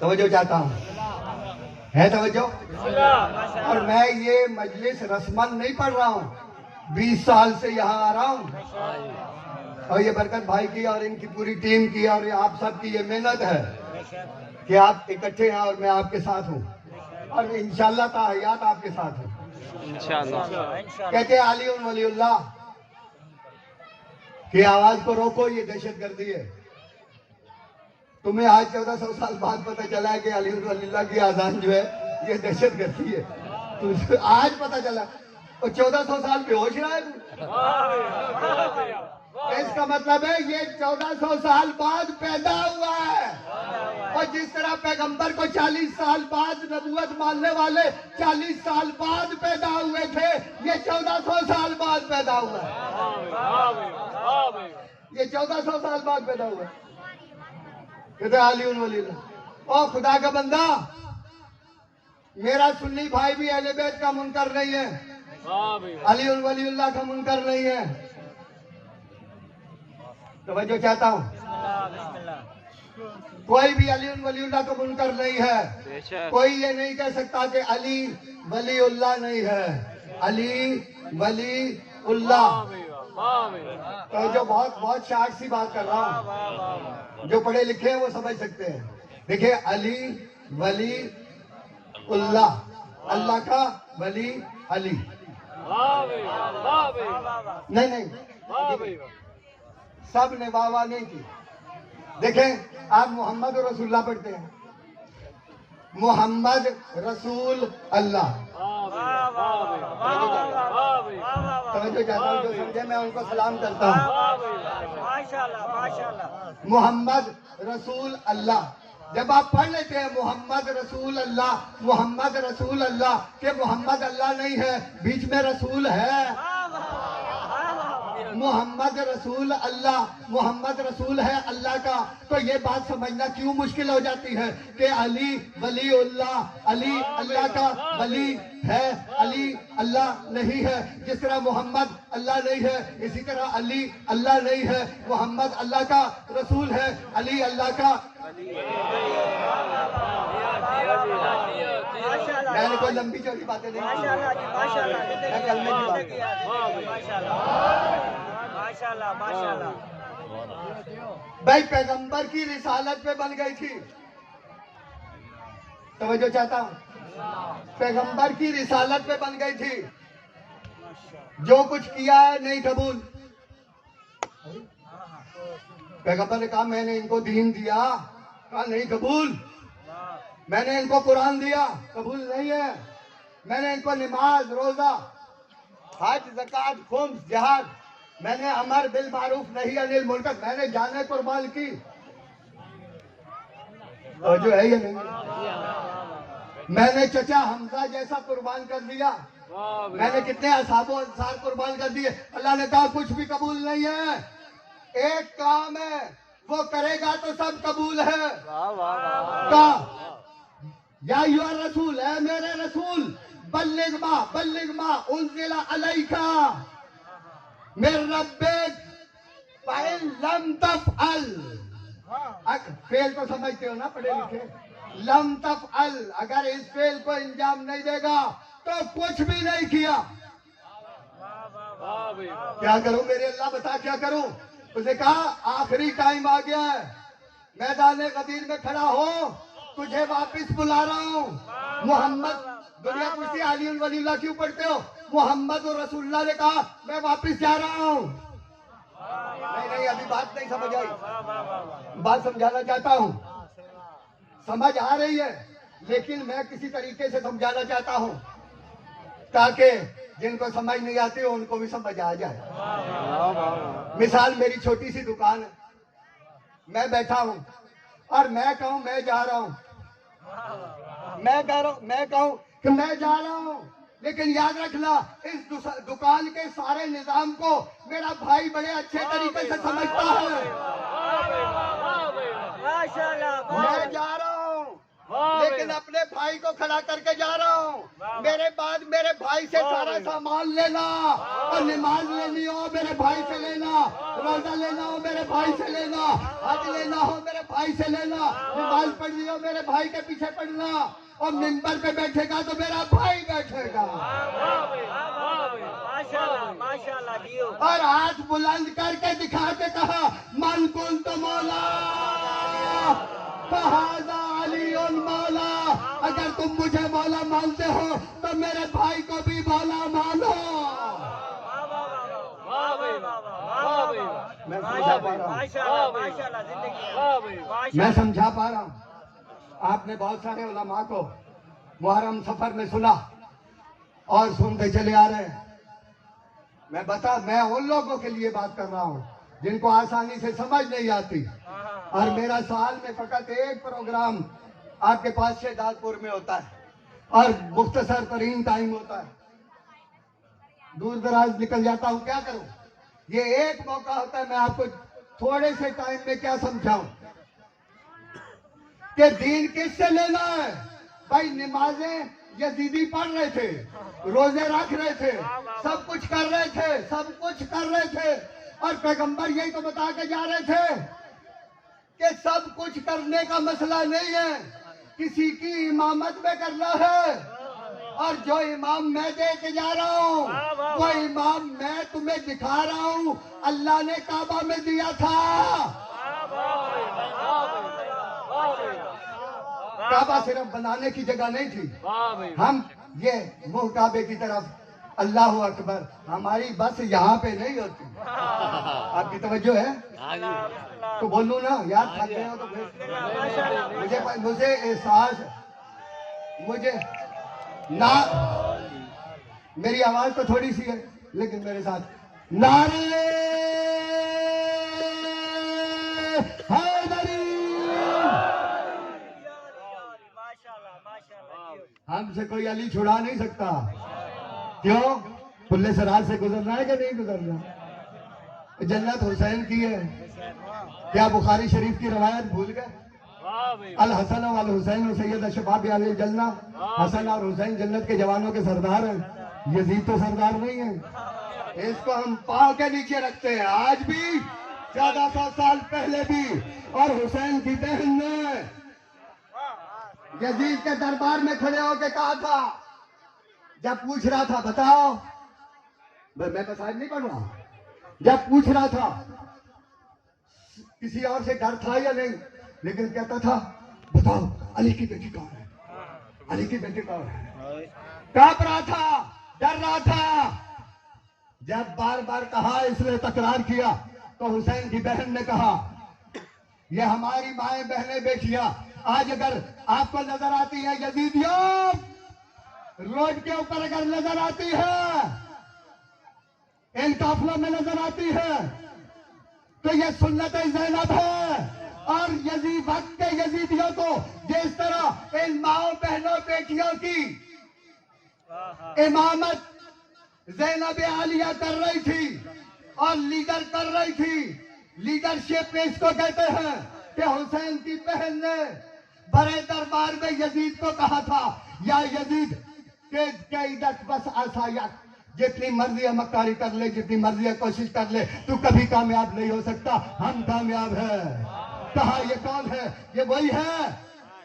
توجہ چاہتا ہوں، ہے توجہ؟ اور میں یہ مجلس رسمن نہیں پڑھ رہا ہوں، 20 سال سے یہاں آ رہا ہوں، اور یہ برکت بھائی کی اور ان کی پوری ٹیم کی اور آپ سب کی یہ محنت ہے کہ آپ اکٹھے ہیں اور میں آپ کے ساتھ ہوں، اور انشاءاللہ تا حیات آپ کے ساتھ ہوں انشاءاللہ۔ کہتے ہیں علی ولی اللہ کی آواز کو روکو، یہ دہشت گردی ہے۔ تمہیں آج 1400 سال بعد پتہ چلا ہے کہ علی ولی اللہ کی آزان جو ہے یہ دہشت گردی ہے، تو آج پتہ چلا، اور 1400 سال بے ہوش رہا ہے تو اس کا مطلب ہے یہ 1400 سال بعد پیدا ہوا ہے، اور جس طرح پیغمبر کو 40 سال بعد نبوت ماننے والے 40 سال بعد پیدا ہوئے تھے، یہ 1400 سال بعد پیدا ہوا ہے، یہ 1400 سال بعد پیدا ہوا ہے۔ کہتے ہیں علی ولی اللہ، او خدا کا بندہ، میرا سنی بھائی بھی اہل بیت کا منکر نہیں ہے، علی ولی اللہ کا منکر نہیں ہے۔ توجہ چاہتا ہوں، کوئی بھی علی ولی اللہ کا منکر نہیں ہے، کوئی یہ نہیں کہہ سکتا کہ علی ولی اللہ نہیں ہے، علی ولی اللہ۔ تو جو بہت شارٹ سی بات کر رہا ہوں، جو پڑھے لکھے ہیں وہ سمجھ سکتے ہیں۔ دیکھیں علی ولی اللہ، اللہ کا ولی علی، نہیں سب نے واہ واہ نہیں کی۔ دیکھیں آپ محمد رسول اللہ پڑھتے ہیں، محمد رسول اللہ، توجہ چاہتا ہوں، جو سمجھے میں ان کو سلام کرتا ہوں۔ محمد رسول اللہ، جب آپ پڑھ لیتے ہیں محمد رسول اللہ، محمد رسول اللہ، کہ محمد اللہ نہیں ہے، بیچ میں رسول ہے، محمد رسول اللہ، محمد رسول ہے اللہ کا، تو یہ بات سمجھنا کیوں مشکل ہو جاتی ہے کہ علی ولی اللہ، علی اللہ کا ولی ہے، علی اللہ نہیں ہے۔ جس طرح محمد اللہ نہیں ہے، اسی طرح علی اللہ نہیں ہے، محمد اللہ کا رسول ہے، علی اللہ کا۔ میں نے کوئی لمبی چوڑی باتیں نہیں کی، میں کلمے کی بات بھائی پیغمبر کی رسالت پہ بن گئی تھی، توجہ چاہتا ہوں، پیغمبر کی رسالت پہ بن گئی تھی، جو کچھ کیا ہے نہیں قبول۔ پیغمبر نے کہا میں نے ان کو دین دیا، کہا نہیں قبول، میں نے ان کو قرآن دیا، قبول نہیں ہے، میں نے ان کو نماز روزہ حج زکوٰۃ خمس جہاد، میں نے امر بالمعروف نہی عن المنکر، میں نے جانیں قربان کی، اور جو ہے یہ نہیں، میں نے چچا حمزہ جیسا قربان کر دیا، میں نے کتنے اصحاب و انصار قربان کر دیے۔ اللہ نے کہا کچھ بھی قبول نہیں ہے، ایک کام ہے وہ کرے گا تو سب قبول ہے۔ کہا یا ایھا الرسول، اے میرے رسول، بلغ ما انزل علیک من ربک فإن لم تفعل، فعل تو سمجھتے ہو نا پڑھے لکھے، لم تفعل، اگر اس فعل کو انجام نہیں دے گا تو کچھ بھی نہیں کیا۔ کیا کروں میرے اللہ، بتا کیا کروں؟ اس نے کہا آخری ٹائم آ گیا ہے، میدان غدیر میں کھڑا ہو، تجھے واپس بلا رہا ہوں۔ محمد، دنیا پوچھتی علی ولی اللہ کیوں پڑھتے ہو؟ محمد رسول اللہ نے کہا میں واپس جا رہا ہوں۔ نہیں ابھی بات نہیں سمجھ آئی، بات سمجھانا چاہتا ہوں، سمجھ آ رہی ہے لیکن میں کسی طریقے سے سمجھانا چاہتا ہوں تاکہ جن کو سمجھ نہیں آتی ہو ان کو بھی سمجھ آ جائے۔ مثال میری چھوٹی سی دکان ہے، میں بیٹھا ہوں اور میں کہوں میں جا رہا ہوں، میں کہوں کہ میں جا رہا ہوں، لیکن یاد رکھنا اس دکان کے سارے نظام کو میرا بھائی بڑے اچھے طریقے سے سمجھتا ہے۔ میں جا رہا ہوں لیکن اپنے بھائی کو کھڑا کر کے جا رہا ہوں، میرے بعد میرے بھائی سے سارا سامان لینا، اور نماز لینی ہو میرے بھائی سے لینا، روزہ لینا ہو میرے بھائی سے لینا، حج لینا ہو میرے بھائی سے لینا، نماز پڑھنی ہو میرے بھائی کے پیچھے پڑھنا، اور منبر پہ بیٹھے گا تو میرا بھائی بیٹھے گا، اور ہاتھ بلند کر کے دکھا کے کہا من کنت مولا فہذا علی مولا، اگر تم مجھے مولا مانتے ہو تو میرے بھائی کو بھی مولا مانو۔ میں سمجھا پا رہا ہوں، آپ نے بہت سارے علماء کو محرم سفر میں سنا اور سنتے چلے آ رہے ہیں، میں ان لوگوں کے لیے بات کر رہا ہوں جن کو آسانی سے سمجھ نہیں آتی، اور میرا سال میں فقط ایک پروگرام آپ کے پاس شہداد پور میں ہوتا ہے، اور مختصر ترین ٹائم ہوتا ہے، دور دراز نکل جاتا ہوں، کیا کروں؟ یہ ایک موقع ہوتا ہے، میں آپ کو تھوڑے سے ٹائم میں کیا سمجھاؤں کہ دین کس سے لینا ہے؟ بھائی نمازیں یزیدی پڑھ رہے تھے، روزے رکھ رہے تھے، سب کچھ کر رہے تھے، اور پیغمبر یہی تو بتا کے جا رہے تھے کہ سب کچھ کرنے کا مسئلہ نہیں ہے، کسی کی امامت میں کرنا ہے، اور جو امام میں دے کے جا رہا ہوں وہ امام میں تمہیں دکھا رہا ہوں اللہ نے کعبہ میں دیا تھا۔ کعبہ صرف بنانے کی جگہ نہیں تھی، ہم یہ منہ کعبے کی طرف اللہ اکبر، ہماری بس یہاں پہ نہیں ہوتی، آپ کی توجہ ہے تو بولوں نا یار، تھک گئے ہو تو مجھے احساس، مجھے نہ میری آواز تو تھوڑی سی ہے لیکن میرے ساتھ نعرے حیدری، ہم سے کوئی علی چھڑا نہیں سکتا، کیوں؟ پلے سراج سے گزرنا ہے کہ نہیں گزرنا؟ جنت حسین کی ہے، کیا بخاری شریف کی روایت بھول گئے؟ الحسن والحسین سید الشباب علی الجنہ، حسن اور حسین جنت کے جوانوں کے سردار ہیں، یزید تو سردار نہیں ہے، اس کو ہم پاؤں کے نیچے رکھتے ہیں آج بھی، 1400 سال پہلے بھی، اور حسین کی بہن نے یزید کے دربار میں کھڑے ہو کے کہا تھا، جب پوچھ رہا تھا بتاؤ، میں مسائل نہیں پڑھ رہا، جب پوچھ رہا تھا کسی اور سے ڈر تھا یا نہیں، لیکن کہتا تھا بتاؤ علی کی بیٹی کون ہے، علی کی بیٹی کون ہے، کانپ رہا تھا، ڈر رہا تھا، جب بار بار کہا اس نے تکرار کیا تو حسین کی بہن نے کہا یہ ہماری مائیں بہنیں بیٹیاں آج اگر آپ کو نظر آتی ہے یزیدیوں، روڈ کے اوپر اگر نظر آتی ہے، ان قافلوں میں نظر آتی ہے تو یہ سنت زینب ہے، اور یزید وقت کے یزیدیوں کو جس طرح ان ماؤں بہنوں بیٹیوں کی امامت زینب عالیہ کر رہی تھی اور لیڈر کر رہی تھی، لیڈرشپ اس کو کہتے ہیں کہ حسین کی بہن نے بڑے دربار میں یزید کو کہا تھا یا یزید کہ بس عصایک، جتنی مرضی مکاری کر لے، جتنی مرضی کوشش کر لے، تو کبھی کامیاب نہیں ہو سکتا، ہم کامیاب ہیں۔ کہا یہ کون ہے؟ یہ وہی ہے،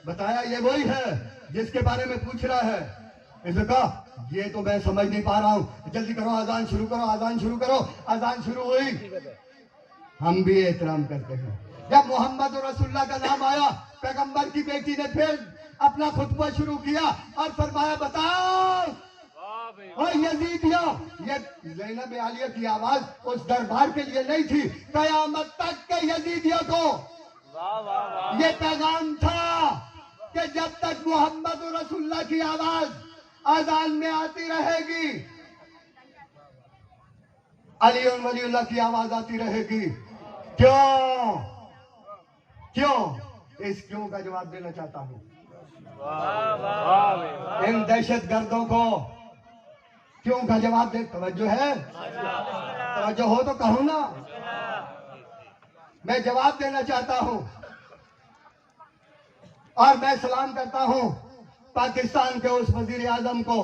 بتایا یہ وہی ہے جس کے بارے میں پوچھ رہا ہے، اس نے کہا یہ تو میں سمجھ نہیں پا رہا ہوں، جلدی کرو اذان شروع کرو، اذان شروع کرو، اذان شروع ہوئی، ہم بھی احترام کرتے ہیں، جب محمد رسول اللہ کا نام آیا پیغمبر کی بیٹی نے پھر اپنا خطبہ شروع کیا اور فرمایا بتاؤ اور یزیدیوں، یہ زینب عالیہ کی آواز اس دربار کے لیے نہیں تھی، قیامت تک کے یزیدیوں کو یہ پیغام تھا کہ جب تک محمد رسول اللہ کی آواز اذان میں آتی رہے گی، علی ولی اللہ کی آواز آتی رہے گی، کیوں؟ اس کیوں کا جواب دینا چاہتا ہوں، ان دہشت گردوں کو کیوں کا جواب دے، توجہ ہے؟ توجہ ہو تو کہوں نا، میں جواب دینا چاہتا ہوں، اور میں سلام کرتا ہوں پاکستان کے اس وزیر اعظم کو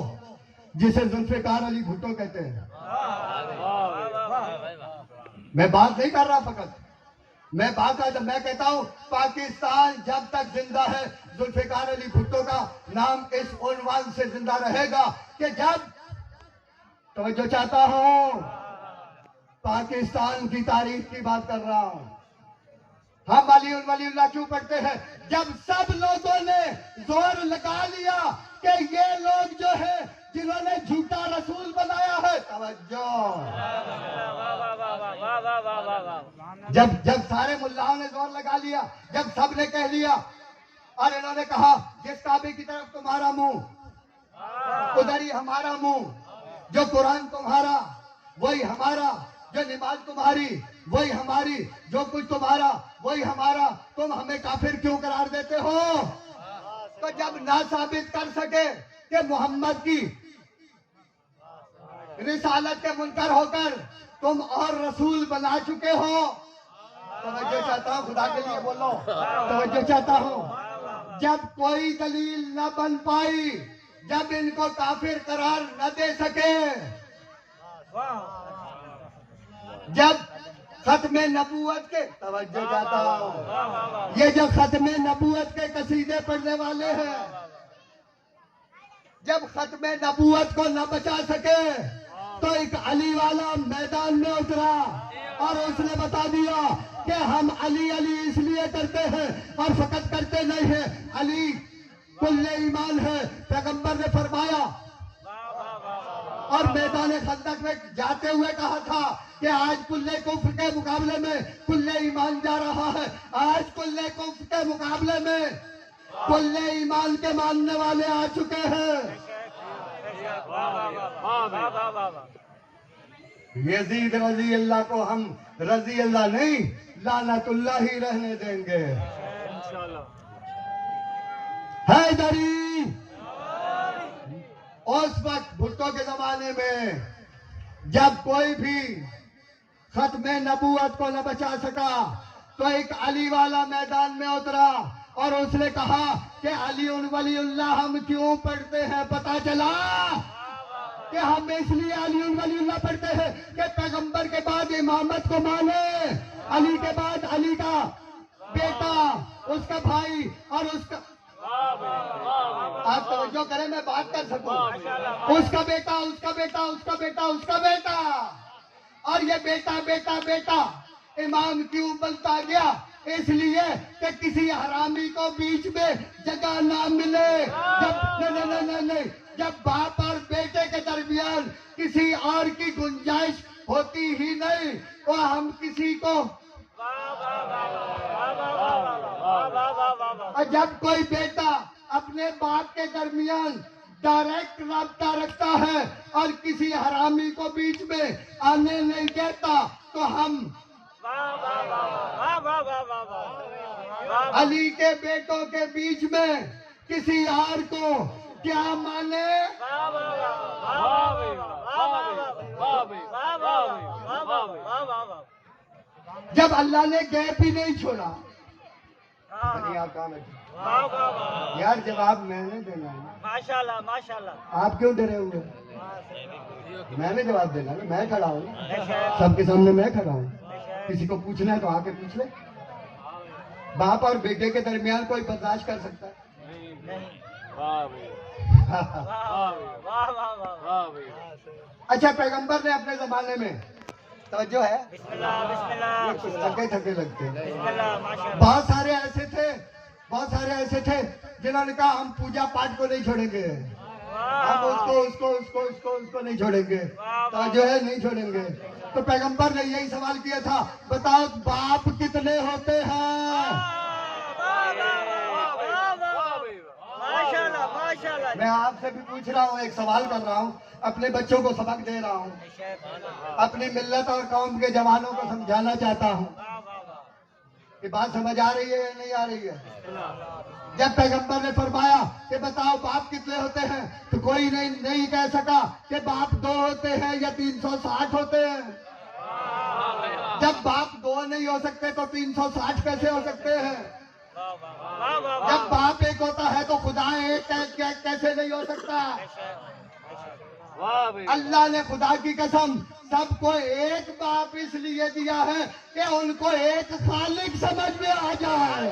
جسے ذوالفقار علی بھٹو کہتے ہیں. میں بات نہیں کر رہا فقط، میں کہتا ہوں پاکستان جب تک زندہ ہے ذوالفقار علی بھٹو کا نام اس عنوان سے زندہ رہے گا کہ جب توجہ چاہتا ہوں، پاکستان کی تاریخ کی بات کر رہا ہوں. ہم علی اللہ کیوں پڑھتے ہیں؟ جب سب لوگوں نے زور لگا لیا کہ یہ لوگ جو ہے جنہوں نے جھوٹا رسول بنایا ہے، توجہ، جب سارے ملاؤں نے زور لگا لیا، جب سب نے کہہ لیا اور انہوں نے کہا جس کعبے کی طرف تمہارا منہ ادھر ہی ہمارا منہ، جو قرآن تمہارا وہی ہمارا، جو نماز تمہاری وہی ہماری، جو کچھ تمہارا وہی ہمارا، تم ہمیں کافر کیوں قرار دیتے ہو؟ تو جب نہ ثابت کر سکے کہ محمد کی رسالت کے منکر ہو کر تم اور رسول بنا چکے ہو، توجہ چاہتا ہوں، خدا کے لیے بولو، توجہ چاہتا ہوں، جب کوئی دلیل نہ بن پائی، جب ان کو کافر قرار نہ دے سکے، جب ختم نبوت کے، توجہ چاہتا ہوں، یہ جو ختم نبوت کے قصیدے پڑھنے والے ہیں، جب ختم نبوت کو نہ بچا سکے تو ایک علی والا میدان میں اترا اور اس نے بتا دیا کہ ہم علی اس لیے کرتے ہیں اور فقط کرتے نہیں ہیں، علی کل ایمان ہے. پیغمبر نے فرمایا اور میدان خندق میں جاتے ہوئے کہا تھا کہ آج کل کفر کے مقابلے میں کل ایمان جا رہا ہے، آج کل کفر کے مقابلے میں کل ایمان کے ماننے والے آ چکے ہیں. یزید رضی اللہ کو ہم رضی اللہ نہیں، لعنت اللہ ہی رہنے دیں گے. حیدری اس وقت بھٹو کے زمانے میں جب کوئی بھی ختم نبوت کو نہ بچا سکا تو ایک علی والا میدان میں اترا اور اس نے کہا کہ علی ولی اللہ ہم کیوں پڑھتے ہیں؟ پتا چلا کہ ہم اس لیے علی ولی اللہ پڑھتے ہیں کہ پیغمبر کے بعد امامت کو مانے، علی کے بعد علی کا بیٹا، اس کا بھائی اور اس کا، آپ توجہ کریں میں بات کر سکوں، اس کا بیٹا، اس کا بیٹا، اس کا بیٹا، اس کا بیٹا، اور یہ بیٹا بیٹا بیٹا امام کیوں بنتا گیا؟ اس لیے کہ کسی حرامی کو بیچ میں جگہ نہ ملے. جب باپ اور بیٹے کے درمیان کسی اور کی گنجائش ہوتی ہی نہیں، وہ ہم کسی کو، اور جب کوئی بیٹا اپنے باپ کے درمیان ڈائریکٹ رابطہ رکھتا ہے اور کسی حرامی کو بیچ میں آنے نہیں دیتا تو ہم علی کے بیٹوں کے بیچ میں کسی اور کو کیا مانے؟ جب اللہ نے گیپ ہی نہیں چھوڑا، یار جواب میں نے دینا ہے. ماشاءاللہ ماشاءاللہ. آپ کیوں ڈرے ہوئے؟ میں نے جواب دینا ہے، میں کھڑا ہوں، سب کے سامنے میں کھڑا ہوں. کسی کو پوچھنا ہے تو آ کے پوچھ لے. باپ اور بیٹے کے درمیان کوئی برداشت کر سکتا ہے؟ اچھا، پیغمبر نے اپنے زمانے میں، توجہ ہے، تھکے لگتے ہیں، بہت سارے ایسے تھے جنہوں نے کہا ہم پوجا پاٹ کو نہیں چھوڑیں گے، ہم اس کو نہیں چھوڑیں گے، توجہ ہے، نہیں چھوڑیں گے. تو پیغمبر نے یہی سوال کیا تھا، بتاؤ باپ کتنے ہوتے ہیں؟ میں آپ سے بھی پوچھ رہا ہوں، ایک سوال کر رہا ہوں، اپنے بچوں کو سبق دے رہا ہوں، اپنی ملت اور قوم کے جوانوں کو سمجھانا چاہتا ہوں. یہ بات سمجھ آ رہی ہے یا نہیں آ رہی ہے؟ جب پیغمبر نے فرمایا کہ بتاؤ باپ کتنے ہوتے ہیں تو کوئی نہیں کہہ سکا کہ باپ 2 ہوتے ہیں یا 360 ہوتے ہیں. جب باپ 2 نہیں ہو سکتے تو 360 کیسے ہو سکتے ہیں؟ جب باپ ایک ہوتا ہے تو خدا خدا ایک کیسے نہیں ہو سکتا؟ اللہ نے خدا کی قسم سب کو ایک باپ اس لیے دیا ہے کہ ان کو ایک خالق سمجھ میں آ جائے۔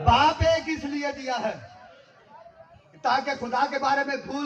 باپ ایک اس لیے دیا ہے تاکہ خدا کے بارے میں بھول